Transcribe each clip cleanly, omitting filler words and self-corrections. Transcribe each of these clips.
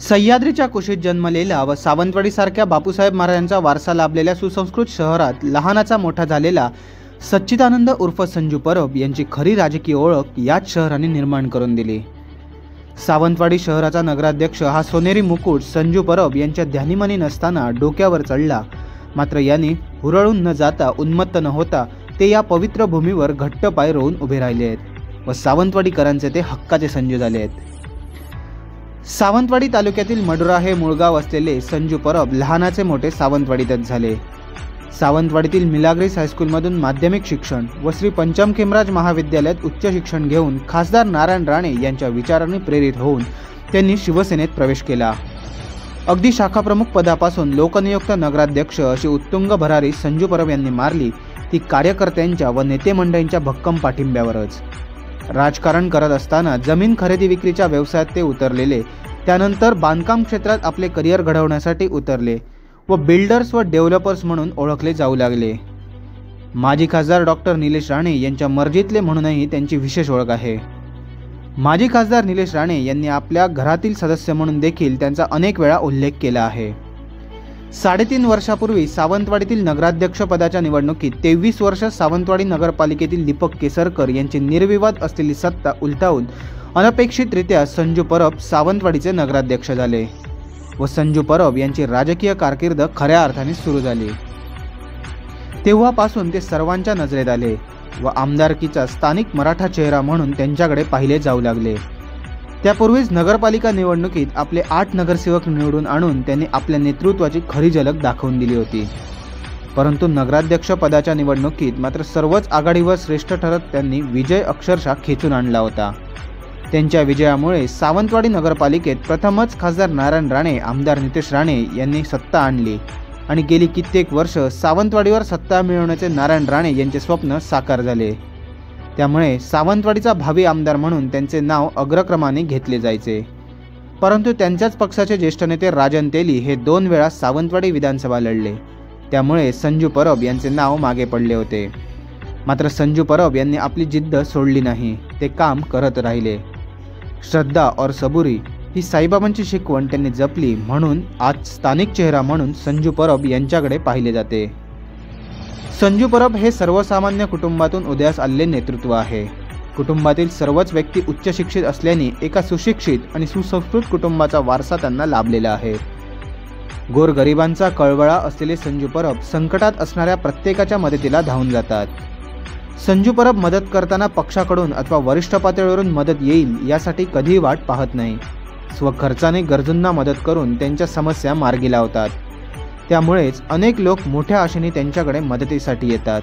सह्याद्रीच्या कुशीत जन्मलेला व सावंतवाडीसारख्या बापूसाहेब महाराजांचा वारसा लाभलेल्या सुसंस्कृत शहरात लहानाचा मोठा झालेला सच्चिदानंद उर्फ संजू परब यांची खरी राजकीय ओळख याच शहराने निर्माण करून दिली। सावंतवाडी शहराचा नगराध्यक्ष हा सोनेरी मुकुट संजू परब यांच्या ध्यानीमनी नसताना डोक्यावर चढला। मात्र यांनी हुरळून न जाता उन्मत्त न होता ते या पवित्र भूमीवर घट्ट पाय रोवून उभे राहिले आहेत व सावंतवाडीकरांचे ते हक्काचे संजू झाले आहेत। सावंतवाडी तालुक्यातील मडुरा हे मूळ गाव असलेले संजू परब लहानाचे मोठे सावंतवाडीतच झाले। सावंतवाडीतील मिलाग्रीस हायस्कूलमधून माध्यमिक शिक्षण व श्री पंचम खेमराज महाविद्यालयात उच्च शिक्षण घेऊन खासदार नारायण राणे यांच्या विचारांनी प्रेरित होऊन त्यांनी शिवसेनेत प्रवेश केला। अगदी शाखाप्रमुख पदापासून लोकनियुक्त नगराध्यक्ष अशी उत्तुंग भरारी संजू परब यांनी मारली ती कार्यकर्त्यांच्या व नेते मंडळींच्या भक्कम पाठिंब्यावरच। राजकारण करत असताना जमीन खरेदी विक्रीच्या व्यवसायात ते उतरलेले, त्यानंतर बांधकाम क्षेत्रात आपले करिअर घडवण्यासाठी उतरले व बिल्डर्स व डेव्हलपर्स म्हणून ओळखले जाऊ लागले। माजी खासदार डॉक्टर निलेश राणे यांच्या मर्जीतले म्हणूनही त्यांची विशेष ओळख आहे। माजी खासदार निलेश राणे यांनी आपल्या घरातील सदस्य म्हणून देखील त्यांचा अनेक वेळा उल्लेख केला आहे। 3.5 वर्षापूर्वी सावंतवाडीतील नगराध्यक्ष पदाच्या निवडणुकीत 23 वर्ष सावंतवाडी नगरपालिकेतील दीपक केसरकर यांची निर्विवाद असलेली सत्ता उलटावून अनपेक्षितरित्या संजू परब सावंतवाडीचे नगराध्यक्ष झाले व संजू परब यांची राजकीय कारकीर्द खऱ्या अर्थाने सुरू झाली। तेव्हापासून ते सर्वांच्या नजरेत आले व आमदारकीचा स्थानिक मराठा चेहरा म्हणून त्यांच्याकडे पाहिले जाऊ लागले। त्यापूर्वीच नगरपालिका निवडणुकीत आपले 8 नगरसेवक निवडून आणून त्यांनी आपल्या नेतृत्वाची खरी झलक दाखवून दिली होती। परंतु नगराध्यक्ष पदाच्या निवडणुकीत मात्र सर्वच आघाडीवर श्रेष्ठ ठरत त्यांनी विजय अक्षरशः खेचून आणला होता। त्यांच्या विजयामुळे सावंतवाडी नगरपालिकेत प्रथमच खासदार नारायण राणे, आमदार नितेश राणे यांनी सत्ता आणली आणि गेली कित्येक वर्ष सावंतवाडीवर सत्ता मिळवण्याचे नारायण राणे यांचे स्वप्न साकार झाले। त्यामुळे सावंतवाडीचा भावी आमदार म्हणून त्यांचे नाव अग्रक्रमाने घेतले जायचे। परंतु त्यांच्याच पक्षाचे ज्येष्ठ नेते राजन तेली हे 2 वेळा सावंतवाडी विधानसभा लढले, त्यामुळे संजू परब यांचे नाव मागे पडले होते। मात्र संजू परब यांनी आपली जिद्द सोडली नाही, ते काम करत राहिले। श्रद्धा और सबुरी ही साईबाबांची शिकवण त्यांनी जपली, म्हणून आज स्थानिक चेहरा म्हणून संजू परब यांच्याकडे पाहिले जाते। संजू परब हे सर्वसामान्य कुटुंबातून उदयास आलेले नेतृत्व आहे। कुटुंबातील सर्वच व्यक्ती उच्च शिक्षित असल्याने एका सुशिक्षित आणि सुसंस्कृत कुटुंबाचा वारसा त्यांना लाभलेला आहे। गोरगरिबांचा कळवळा असलेले संजू परब संकटात असणाऱ्या प्रत्येकाच्या मदतीला धावून जातात। संजू परब मदत करताना पक्षाकडून अथवा वरिष्ठ पातळीवरून मदत येईल यासाठी कधीही वाट पाहत नाही। स्वखर्चाने गरजूंना मदत करून त्यांच्या समस्या मार्गी लावतात। त्यामुळेच अनेक लोक मोठ्या आशेने त्यांच्याकडे मदतीसाठी येतात।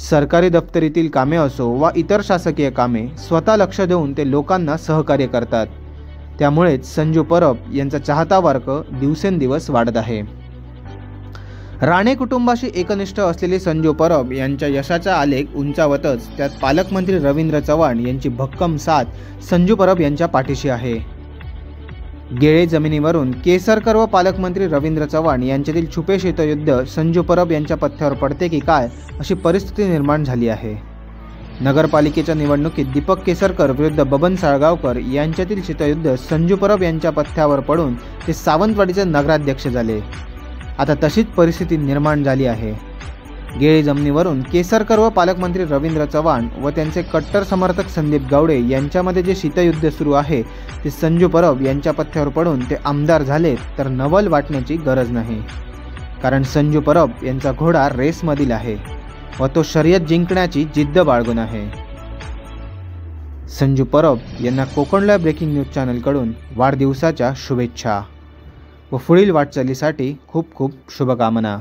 सरकारी दप्तरीतील कामे असो वा इतर शासकीय कामे स्वतः लक्ष देऊन ते लोकांना सहकार्य करतात। त्यामुळेच संजू परब यांचा चाहता वर्ग दिवसेंदिवस वाढत आहे। राणे कुटुंबाशी एकनिष्ठ असलेले संजू परब यांच्या यशाचा आलेख उंचावतच त्यात पालकमंत्री रवींद्र चव्हाण यांची भक्कम साथ संजू परब यांच्या पाठीशी आहे। गेळे जमिनीवरून केसरकर व पालकमंत्री रवींद्र चव्हाण यांच्यातील छुपे शीतयुद्ध संजू परब यांच्या पथ्यावर पडते की काय अशी परिस्थिती निर्माण झाली आहे। नगरपालिकेच्या निवडणुकीत दीपक केसरकर विरुद्ध बबन साळगावकर यांच्यातील शीतयुद्ध संजू परब यांच्या पथ्यावर पडून ते सावंतवाडीचे नगराध्यक्ष झाले। आता तशीच परिस्थिती निर्माण झाली आहे। गेळे जमिनीवरून केसरकर व पालकमंत्री रवींद्र चव्हाण व त्यांचे कट्टर समर्थक संदीप गावडे यांच्यामध्ये जे शीतयुद्ध सुरू आहे ते संजू परब यांच्या पथ्यावर पडून ते आमदार झाले तर नवल वाटण्याची गरज नाही, कारण संजू परब यांचा घोडा रेसमधील आहे व तो शर्यत जिंकण्याची जिद्द बाळगून आहे। संजू परब यांना कोकणला ब्रेकिंग न्यूज चॅनलकडून वाढदिवसाच्या शुभेच्छा व पुढील वाटचालीसाठी खूप खूप शुभकामना।